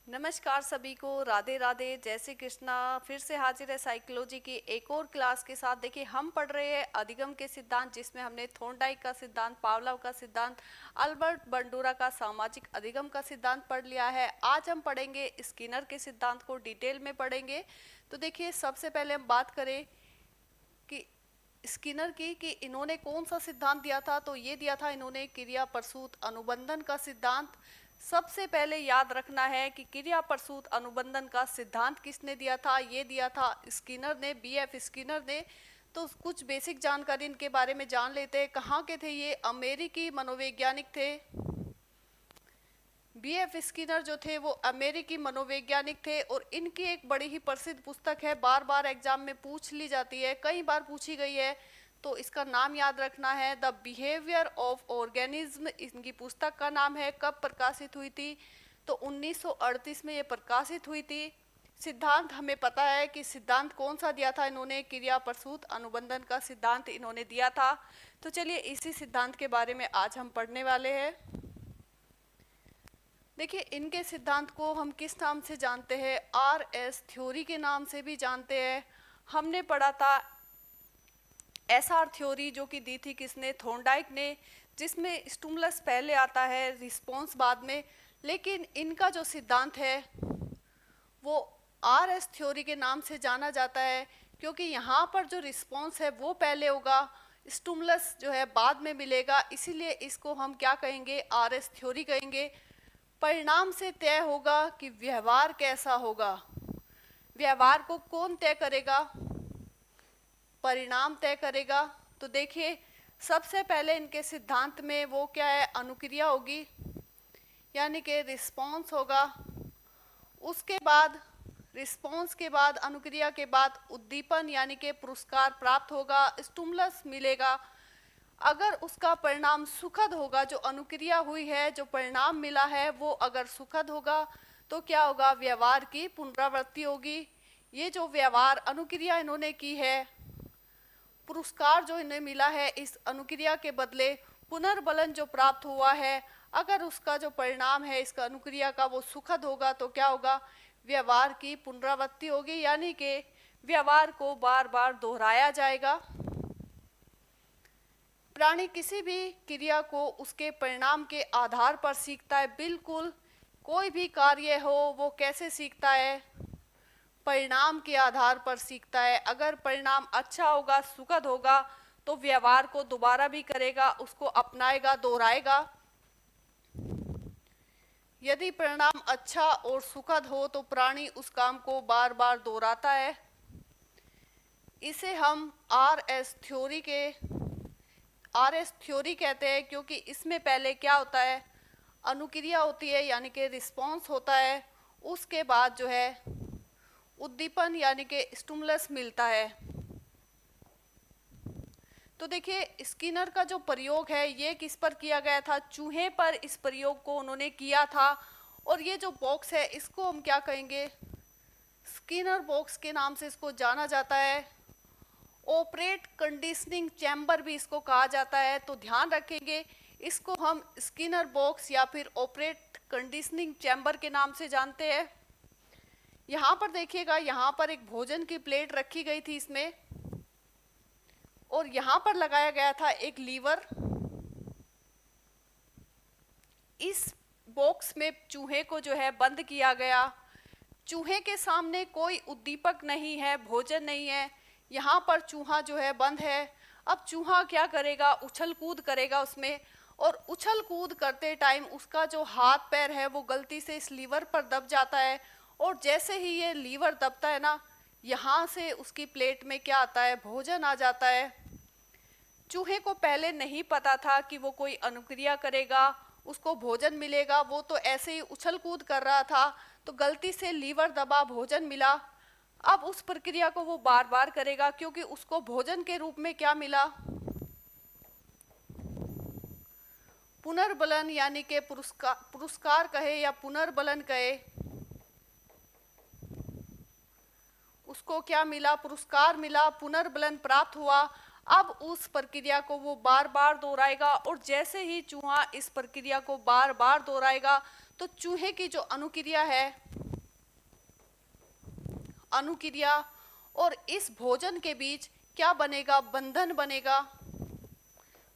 नमस्कार सभी को, राधे राधे, जय श्री कृष्णा। फिर से हाजिर है साइकोलॉजी की एक और क्लास के साथ। देखिए, हम पढ़ रहे हैं अधिगम के सिद्धांत, जिसमें हमने थॉर्नडाइक का सिद्धांत, पावलोव का सिद्धांत, अल्बर्ट बंडूरा का सामाजिक अधिगम का सिद्धांत पढ़ लिया है। आज हम पढ़ेंगे स्किनर के सिद्धांत को, डिटेल में पढ़ेंगे। तो देखिए, सबसे पहले हम बात करें कि स्किनर की कि इन्होंने कौन सा सिद्धांत दिया था। तो ये दिया था इन्होंने क्रिया प्रसूत अनुबंधन का सिद्धांत। सबसे पहले याद रखना है कि क्रिया प्रसूत अनुबंधन का सिद्धांत किसने दिया था। ये दिया था स्किनर ने, बीएफ स्किनर ने। तो कुछ बेसिक जानकारी इनके बारे में जान लेते हैं। कहाँ के थे ये? अमेरिकी मनोवैज्ञानिक थे। बीएफ स्किनर जो थे वो अमेरिकी मनोवैज्ञानिक थे, और इनकी एक बड़ी ही प्रसिद्ध पुस्तक है, बार बार एग्जाम में पूछ ली जाती है, कई बार पूछी गई है। तो इसका नाम याद रखना है, द बिहेवियर ऑफ ऑर्गेनिज्म। इनकी पुस्तक का नाम है। कब प्रकाशित हुई थी? तो 1938 में ये प्रकाशित हुई थी। सिद्धांत हमें पता है कि सिद्धांत कौन सा दिया था इन्होंने, क्रिया प्रसूत अनुबंधन का सिद्धांत इन्होंने दिया था। तो चलिए इसी सिद्धांत के बारे में आज हम पढ़ने वाले हैं। देखिए, इनके सिद्धांत को हम किस नाम से जानते हैं? आरएस थ्योरी के नाम से भी जानते हैं। हमने पढ़ा था एसआर थ्योरी, जो कि दी थी किसने? थॉर्नडाइक ने, जिसमें स्टिमुलस पहले आता है, रिस्पॉन्स बाद में। लेकिन इनका जो सिद्धांत है वो आरएस थ्योरी के नाम से जाना जाता है, क्योंकि यहाँ पर जो रिस्पॉन्स है वो पहले होगा, स्टिमुलस जो है बाद में मिलेगा। इसीलिए इसको हम क्या कहेंगे? आरएस थ्योरी कहेंगे। परिणाम से तय होगा कि व्यवहार कैसा होगा। व्यवहार को कौन तय करेगा? परिणाम तय करेगा। तो देखिए, सबसे पहले इनके सिद्धांत में वो क्या है? अनुक्रिया होगी, यानी कि रिस्पॉन्स होगा। उसके बाद रिस्पॉन्स के बाद, अनुक्रिया के बाद उद्दीपन यानी कि पुरस्कार प्राप्त होगा, स्टिमुलस मिलेगा। अगर उसका परिणाम सुखद होगा, जो अनुक्रिया हुई है, जो परिणाम मिला है वो अगर सुखद होगा, तो क्या होगा? व्यवहार की पुनरावृत्ति होगी। ये जो व्यवहार अनुक्रिया इन्होंने की है, पुरस्कार जो इन्हें मिला है इस अनुक्रिया के बदले, पुनर्बलन जो प्राप्त हुआ है, अगर उसका जो परिणाम है इसका अनुक्रिया का वो सुखद होगा, तो क्या होगा? व्यवहार की पुनरावृत्ति होगी, यानी कि व्यवहार को बार बार दोहराया जाएगा। प्राणी किसी भी क्रिया को उसके परिणाम के आधार पर सीखता है। बिल्कुल, कोई भी कार्य हो वो कैसे सीखता है? परिणाम के आधार पर सीखता है। अगर परिणाम अच्छा होगा, सुखद होगा, तो व्यवहार को दोबारा भी करेगा, उसको अपनाएगा, दोहराएगा। यदि परिणाम अच्छा और सुखद हो तो प्राणी उस काम को बार बार दोहराता है। इसे हम आरएस थ्योरी कहते हैं, क्योंकि इसमें पहले क्या होता है? अनुक्रिया होती है, यानी कि रिस्पॉन्स होता है। उसके बाद जो है उद्दीपन यानी कि स्टिमुलस मिलता है। तो देखिए, स्किनर का जो प्रयोग है ये किस पर किया गया था? चूहे पर इस प्रयोग को उन्होंने किया था। और ये जो बॉक्स है इसको हम क्या कहेंगे? स्किनर बॉक्स के नाम से इसको जाना जाता है। ऑपरेट कंडीशनिंग चैम्बर भी इसको कहा जाता है। तो ध्यान रखेंगे, इसको हम स्किनर बॉक्स या फिर ऑपरेट कंडीशनिंग चैम्बर के नाम से जानते हैं। यहाँ पर देखिएगा, यहाँ पर एक भोजन की प्लेट रखी गई थी इसमें, और यहाँ पर लगाया गया था एक लीवर। इस बॉक्स में चूहे को जो है बंद किया गया। चूहे के सामने कोई उद्दीपक नहीं है, भोजन नहीं है। यहाँ पर चूहा जो है बंद है। अब चूहा क्या करेगा? उछल कूद करेगा उसमें, और उछल कूद करते टाइम उसका जो हाथ पैर है वो गलती से इस लीवर पर दब जाता है। और जैसे ही ये लीवर दबता है ना, यहाँ से उसकी प्लेट में क्या आता है? भोजन आ जाता है। चूहे को पहले नहीं पता था कि वो कोई अनुक्रिया करेगा, उसको भोजन मिलेगा। वो तो ऐसे ही उछल कूद कर रहा था, तो गलती से लीवर दबा, भोजन मिला। अब उस प्रक्रिया को वो बार बार करेगा, क्योंकि उसको भोजन के रूप में क्या मिला? पुनर्बलन, यानी कि पुरस्कार कहे या पुनर्बलन कहे, उसको क्या मिला? पुरस्कार मिला, पुनर्बलन प्राप्त हुआ। अब उस प्रक्रिया को वो बार बार दोहराएगा, और जैसे ही चूहा इस प्रक्रिया को बार बार दोहराएगा तो चूहे की जो अनुक्रिया है, अनुक्रिया और इस भोजन के बीच क्या बनेगा, बंधन बनेगा,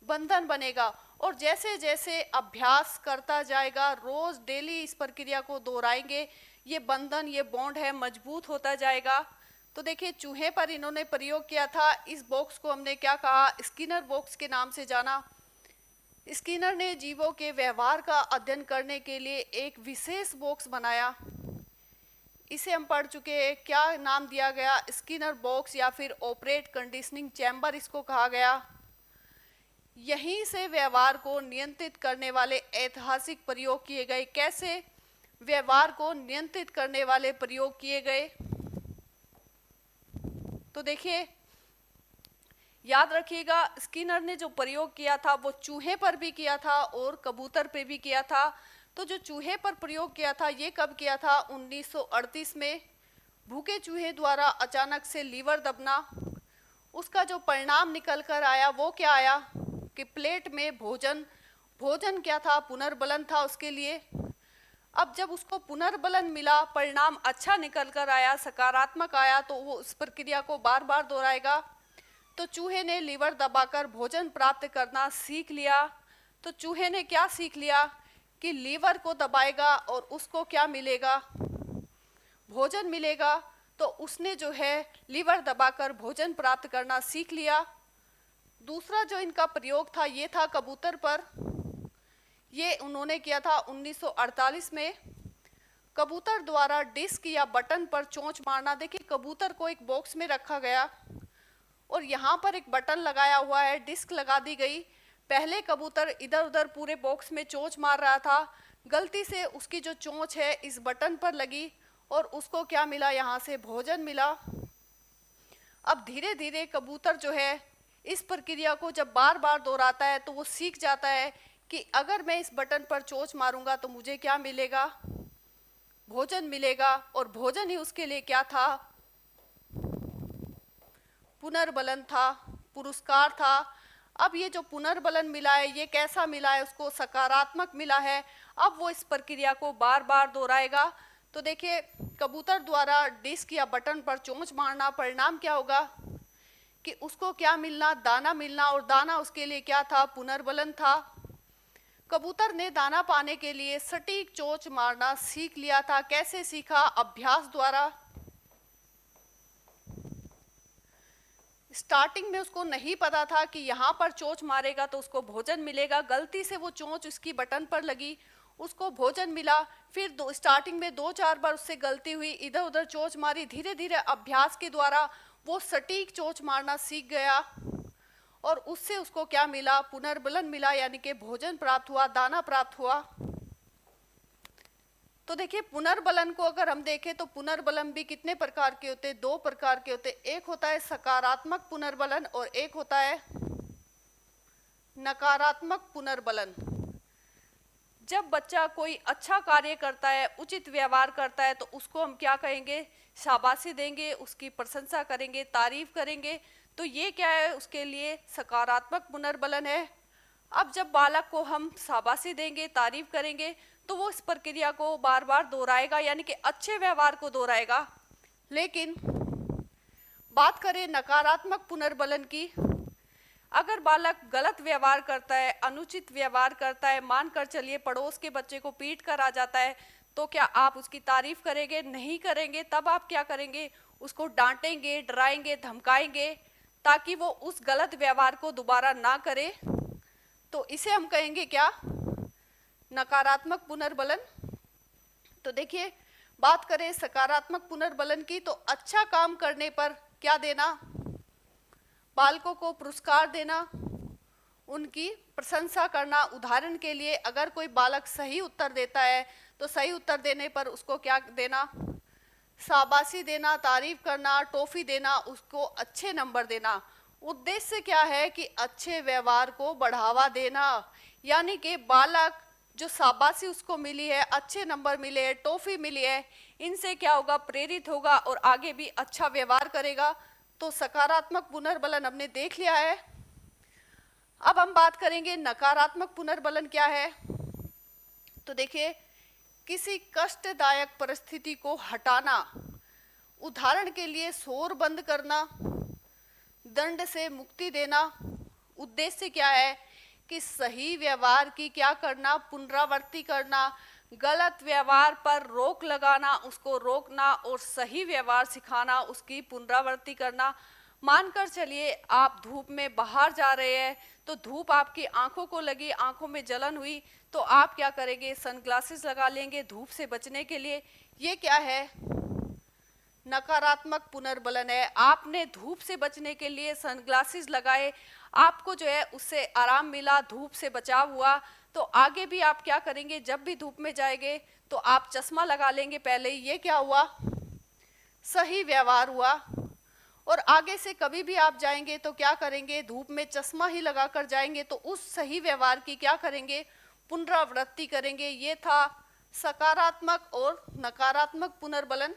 बंधन बनेगा। और जैसे जैसे अभ्यास करता जाएगा, रोज डेली इस प्रक्रिया को दोहराएंगे, ये बंधन, ये बॉन्ड है, मजबूत होता जाएगा। तो देखिए चूहे पर इन्होंने प्रयोग किया था। इस बॉक्स को हमने क्या कहा, स्किनर बॉक्स के नाम से जाना। स्किनर ने जीवों के व्यवहार का अध्ययन करने के लिए एक विशेष बॉक्स बनाया। इसे हम पढ़ चुके हैं, क्या नाम दिया गया, स्किनर बॉक्स या फिर ऑपरेट कंडीशनिंग चैम्बर इसको कहा गया। यहीं से व्यवहार को नियंत्रित करने वाले ऐतिहासिक प्रयोग किए गए। कैसे व्यवहार को नियंत्रित करने वाले प्रयोग किए गए, तो देखिए याद रखिएगा, स्किनर ने जो प्रयोग किया था वो चूहे पर भी किया था और कबूतर पे भी किया था। तो जो चूहे पर प्रयोग किया था ये कब किया था, 1938 में। भूखे चूहे द्वारा अचानक से लीवर दबना, उसका जो परिणाम निकल कर आया वो क्या आया कि प्लेट में भोजन, भोजन क्या था, पुनर्बलन था उसके लिए। अब जब उसको पुनर्बलन मिला, परिणाम अच्छा निकल कर आया, सकारात्मक आया, तो वो उस प्रक्रिया को बार बार दोहराएगा। तो चूहे ने लीवर दबाकर भोजन प्राप्त करना सीख लिया। तो चूहे ने क्या सीख लिया कि लीवर को दबाएगा और उसको क्या मिलेगा, भोजन मिलेगा। तो उसने जो है लीवर दबाकर भोजन प्राप्त करना सीख लिया। दूसरा जो इनका प्रयोग था ये था कबूतर पर। ये उन्होंने किया था 1948 में। कबूतर द्वारा डिस्क या बटन पर चोंच मारना। देखिए कबूतर को एक बॉक्स में रखा गया और यहाँ पर एक बटन लगाया हुआ है, डिस्क लगा दी गई। पहले कबूतर इधर उधर पूरे बॉक्स में चोंच मार रहा था, गलती से उसकी जो चोंच है इस बटन पर लगी और उसको क्या मिला, यहाँ से भोजन मिला। अब धीरे धीरे कबूतर जो है इस प्रक्रिया को जब बार बार दोहराता है तो वो सीख जाता है कि अगर मैं इस बटन पर चोंच मारूंगा तो मुझे क्या मिलेगा, भोजन मिलेगा। और भोजन ही उसके लिए क्या था, पुनर्बलन था, पुरस्कार था। अब ये जो पुनर्बलन मिला है ये कैसा मिला है, उसको सकारात्मक मिला है। अब वो इस प्रक्रिया को बार बार दोहराएगा। तो देखिए कबूतर द्वारा डिस्क या बटन पर चोंच मारना, परिणाम क्या होगा कि उसको क्या मिलना, दाना मिलना। और दाना उसके लिए क्या था, पुनर्बलन था। कबूतर ने दाना पाने के लिए सटीक चोंच मारना सीख लिया था। कैसे सीखा, अभ्यास द्वारा। स्टार्टिंग में उसको नहीं पता था कि यहाँ पर चोंच मारेगा तो उसको भोजन मिलेगा। गलती से वो चोंच उसकी बटन पर लगी, उसको भोजन मिला। फिर स्टार्टिंग में 2-4 बार उससे गलती हुई, इधर उधर चोंच मारी। धीरे धीरे अभ्यास के द्वारा वो सटीक चोंच मारना सीख गया और उससे उसको क्या मिला, पुनर्बलन मिला, यानी कि भोजन प्राप्त हुआ, दाना प्राप्त हुआ। तो देखिए पुनर्बलन को अगर हम देखें तो पुनर्बलन भी कितने प्रकार के होते हैं, 2 प्रकार के होते हैं। एक होता है सकारात्मक पुनर्बलन और एक होता है नकारात्मक पुनर्बलन। जब बच्चा कोई अच्छा कार्य करता है, उचित व्यवहार करता है, तो उसको हम क्या कहेंगे, शाबाशी देंगे, उसकी प्रशंसा करेंगे, तारीफ करेंगे। तो ये क्या है, उसके लिए सकारात्मक पुनर्बलन है। अब जब बालक को हम शाबाशी देंगे, तारीफ करेंगे, तो वो इस प्रक्रिया को बार बार दोहराएगा, यानी कि अच्छे व्यवहार को दोहराएगा। लेकिन बात करें नकारात्मक पुनर्बलन की, अगर बालक गलत व्यवहार करता है, अनुचित व्यवहार करता है, मानकर चलिए पड़ोस के बच्चे को पीट कर आ जाता है, तो क्या आप उसकी तारीफ करेंगे, नहीं करेंगे। तब आप क्या करेंगे, उसको डांटेंगे, डराएंगे, धमकाएंगे, ताकि वो उस गलत व्यवहार को दोबारा ना करे। तो इसे हम कहेंगे क्या, नकारात्मक पुनर्बलन। तो देखिए बात करें सकारात्मक पुनर्बलन की, तो अच्छा काम करने पर क्या देना, बालकों को पुरस्कार देना, उनकी प्रशंसा करना। उदाहरण के लिए अगर कोई बालक सही उत्तर देता है तो सही उत्तर देने पर उसको क्या देना, शाबाशी देना, तारीफ करना, टॉफी देना, उसको अच्छे नंबर देना। उद्देश्य क्या है कि अच्छे व्यवहार को बढ़ावा देना, यानी कि बालक जो शाबाशी उसको मिली है, अच्छे नंबर मिले हैं, टॉफी मिली है, इनसे क्या होगा, प्रेरित होगा और आगे भी अच्छा व्यवहार करेगा। तो सकारात्मक पुनर्बलन हमने देख लिया है। अब हम बात करेंगे नकारात्मक पुनर्बलन क्या है। तो देखिए, किसी कष्टदायक परिस्थिति को हटाना, उदाहरण के लिए शोर बंद करना, दंड से मुक्ति देना। उद्देश्य क्या है कि सही व्यवहार की क्या करना, पुनरावृत्ति करना, गलत व्यवहार पर रोक लगाना, उसको रोकना और सही व्यवहार सिखाना, उसकी पुनरावृत्ति करना। मानकर चलिए आप धूप में बाहर जा रहे हैं, तो धूप आपकी आंखों को लगी, आंखों में जलन हुई, तो आप क्या करेंगे, सनग्लासेस लगा लेंगे धूप से बचने के लिए। ये क्या है, नकारात्मक पुनर्बलन है। आपने धूप से बचने के लिए सनग्लासेस लगाए, आपको जो है उससे आराम मिला, धूप से बचाव हुआ, तो आगे भी आप क्या करेंगे, जब भी धूप में जाएंगे तो आप चश्मा लगा लेंगे पहले ही। ये क्या हुआ, सही व्यवहार हुआ। और आगे से कभी भी आप जाएंगे तो क्या करेंगे, धूप में चश्मा ही लगा कर जाएंगे, तो उस सही व्यवहार की क्या करेंगे, पुनरावृत्ति करेंगे। ये था सकारात्मक और नकारात्मक पुनर्बलन।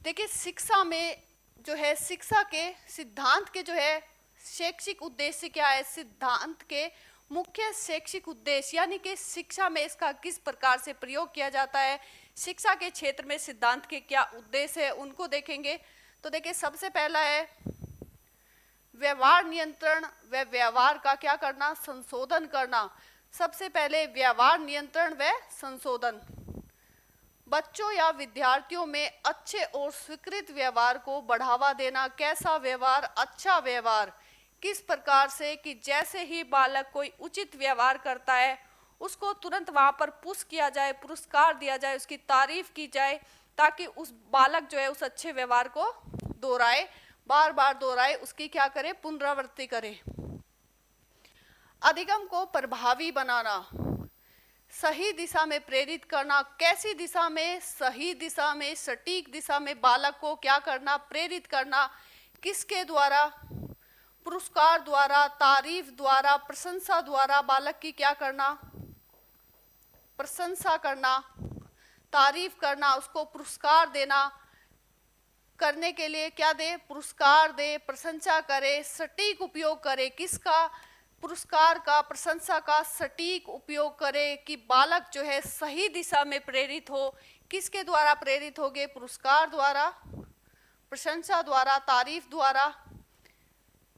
देखिए, शिक्षा में जो है, शिक्षा के सिद्धांत के जो है शैक्षिक उद्देश्य क्या है, सिद्धांत के मुख्य शैक्षिक उद्देश्य, यानी कि शिक्षा में इसका किस प्रकार से प्रयोग किया जाता है, शिक्षा के क्षेत्र में सिद्धांत के क्या उद्देश्य है, उनको देखेंगे। तो देखिए, सबसे पहला है व्यवहार नियंत्रण व व्यवहार का क्या करना, संशोधन करना। सबसे पहले व्यवहार नियंत्रण व संशोधन, बच्चों या विद्यार्थियों में अच्छे और स्वीकृत व्यवहार को बढ़ावा देना। कैसा व्यवहार, अच्छा व्यवहार। किस प्रकार से कि जैसे ही बालक कोई उचित व्यवहार करता है उसको तुरंत वहां पर पुश किया जाए, पुरस्कार दिया जाए, उसकी तारीफ की जाए, ताकि उस बालक जो है उस अच्छे व्यवहार को दोहराए, बार बार दोहराए, उसकी क्या करे, पुनरावृत्ति करे। अधिगम को प्रभावी बनाना, सही दिशा में प्रेरित करना। कैसी दिशा में, सही दिशा में, सटीक दिशा में बालक को क्या करना, प्रेरित करना। किसके द्वारा, पुरस्कार द्वारा, तारीफ द्वारा, प्रशंसा द्वारा बालक की क्या करना, प्रशंसा करना, तारीफ करना, उसको पुरस्कार देना। करने के लिए क्या दे, पुरस्कार दे, प्रशंसा करे, सटीक उपयोग करे। किसका, पुरस्कार का, प्रशंसा का सटीक उपयोग करे कि बालक जो है सही दिशा में प्रेरित हो। किसके द्वारा प्रेरित होगे, पुरस्कार द्वारा, प्रशंसा द्वारा, तारीफ द्वारा।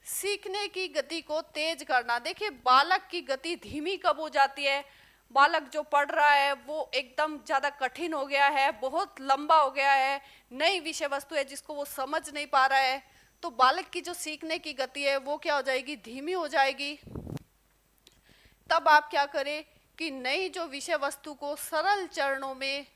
सीखने की गति को तेज करना। देखिए, बालक की गति धीमी कब हो जाती है, बालक जो पढ़ रहा है वो एकदम ज़्यादा कठिन हो गया है, बहुत लंबा हो गया है, नई विषय वस्तु है जिसको वो समझ नहीं पा रहा है, तो बालक की जो सीखने की गति है वो क्या हो जाएगी, धीमी हो जाएगी। तब आप क्या करें कि नई जो विषय वस्तु को सरल चरणों में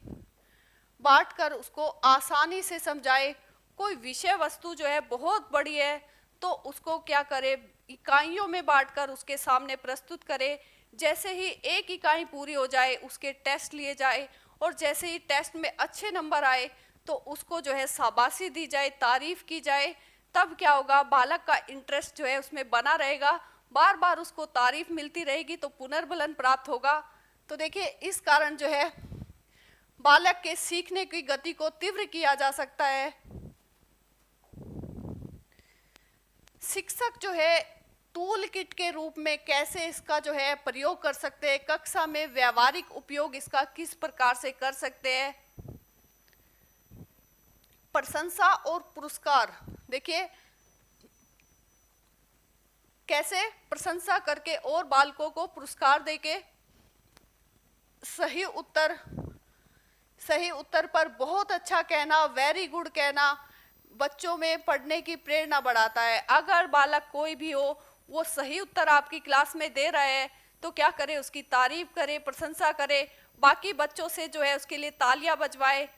बांटकर उसको आसानी से समझाए। कोई विषय वस्तु जो है बहुत बड़ी है तो उसको क्या करे, इकाइयों में बांटकर उसके सामने प्रस्तुत करे। जैसे ही एक इकाई पूरी हो जाए उसके टेस्ट लिए जाए, और जैसे ही टेस्ट में अच्छे नंबर आए तो उसको जो है शाबाशी दी जाए, तारीफ की जाए। तब क्या होगा, बालक का इंटरेस्ट जो है उसमें बना रहेगा, बार बार उसको तारीफ मिलती रहेगी तो पुनर्बलन प्राप्त होगा। तो देखिए, इस कारण जो है बालक के सीखने की गति को तीव्र किया जा सकता है। शिक्षक जो है टूल किट के रूप में कैसे इसका जो है प्रयोग कर सकते हैं, कक्षा में व्यावहारिक उपयोग इसका किस प्रकार से कर सकते हैं। प्रशंसा और पुरस्कार, देखिए कैसे प्रशंसा करके और बालकों को पुरस्कार देके सही उत्तर पर बहुत अच्छा कहना, वेरी गुड कहना बच्चों में पढ़ने की प्रेरणा बढ़ाता है। अगर बालक कोई भी हो, वो सही उत्तर आपकी क्लास में दे रहा है तो क्या करे, उसकी तारीफ करे, प्रशंसा करे, बाकी बच्चों से जो है उसके लिए तालियां बजवाए,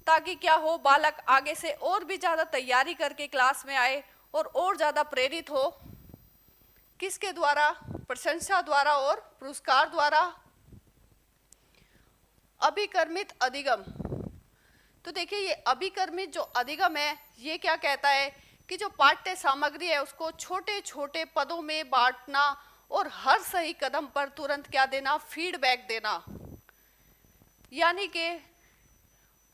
ताकि क्या हो, बालक आगे से और भी ज़्यादा तैयारी करके क्लास में आए और ज़्यादा प्रेरित हो। किसके द्वारा, प्रशंसा द्वारा और पुरस्कार द्वारा। अभिकर्मित अधिगम, तो देखिए ये अभिकर्मित जो अधिगम है ये क्या कहता है कि जो पाठ्य सामग्री है उसको छोटे छोटे पदों में बांटना और हर सही कदम पर तुरंत क्या देना, फीडबैक देना। यानी कि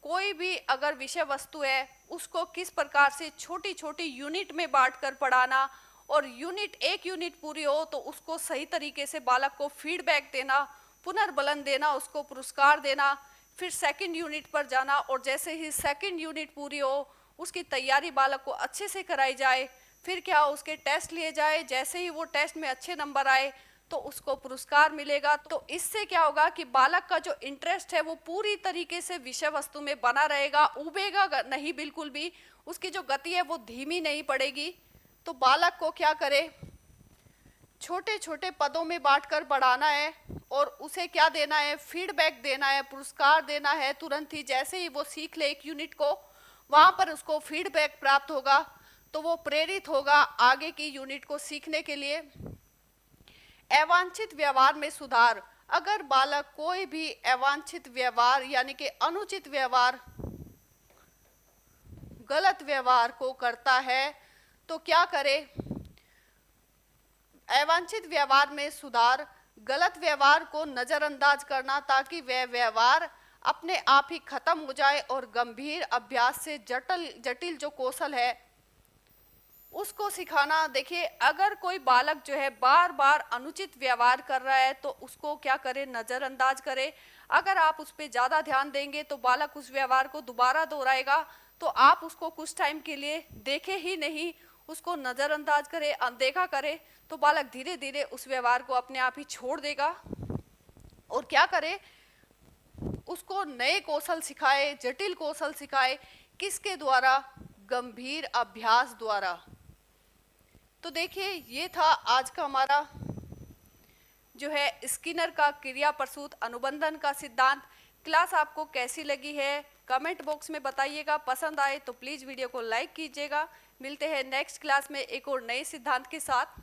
कोई भी अगर विषय वस्तु है उसको किस प्रकार से छोटी छोटी यूनिट में बांट कर पढ़ाना, और एक यूनिट पूरी हो तो उसको सही तरीके से बालक को फीडबैक देना, पुनर्बलन देना, उसको पुरस्कार देना, फिर सेकंड यूनिट पर जाना, और जैसे ही सेकंड यूनिट पूरी हो उसकी तैयारी बालक को अच्छे से कराई जाए, फिर क्या उसके टेस्ट लिए जाए, जैसे ही वो टेस्ट में अच्छे नंबर आए तो उसको पुरस्कार मिलेगा। तो इससे क्या होगा कि बालक का जो इंटरेस्ट है वो पूरी तरीके से विषय वस्तु में बना रहेगा, उबेगा नहीं बिल्कुल भी, उसकी जो गति है वो धीमी नहीं पड़ेगी। तो बालक को क्या करे, छोटे छोटे पदों में बांटकर बढ़ाना है, और उसे क्या देना है, फीडबैक देना है, पुरस्कार देना है। तुरंत ही जैसे ही वो सीख ले एक यूनिट को, वहां पर उसको फीडबैक प्राप्त होगा तो वो प्रेरित होगा आगे की यूनिट को सीखने के लिए। अवांछित व्यवहार में सुधार, अगर बालक कोई भी अवांछित व्यवहार यानी कि अनुचित व्यवहार, गलत व्यवहार को करता है तो क्या करे, अवांछित व्यवहार में सुधार, गलत व्यवहार को नजरअंदाज करना ताकि वह व्यवहार अपने आप ही खत्म हो जाए, और गंभीर अभ्यास से जटिल जो कौशल है उसको सिखाना। देखिए, अगर कोई बालक जो है बार बार अनुचित व्यवहार कर रहा है तो उसको क्या करे, नजरअंदाज करे। अगर आप उस पर ज्यादा ध्यान देंगे तो बालक उस व्यवहार को दोबारा दोहराएगा, तो आप उसको कुछ टाइम के लिए देखे ही नहीं, उसको नजरअंदाज करे, अनदेखा करे, तो बालक धीरे धीरे उस व्यवहार को अपने आप ही छोड़ देगा। और क्या करे, उसको नए कौशल सिखाए, जटिल कौशल सिखाए, किसके द्वारा, गंभीर अभ्यास द्वारा। तो देखिए, ये था आज का हमारा जो है स्किनर का क्रिया प्रसूत अनुबंधन का सिद्धांत। क्लास आपको कैसी लगी है कमेंट बॉक्स में बताइएगा। पसंद आए तो प्लीज़ वीडियो को लाइक कीजिएगा। मिलते हैं नेक्स्ट क्लास में एक और नए सिद्धांत के साथ।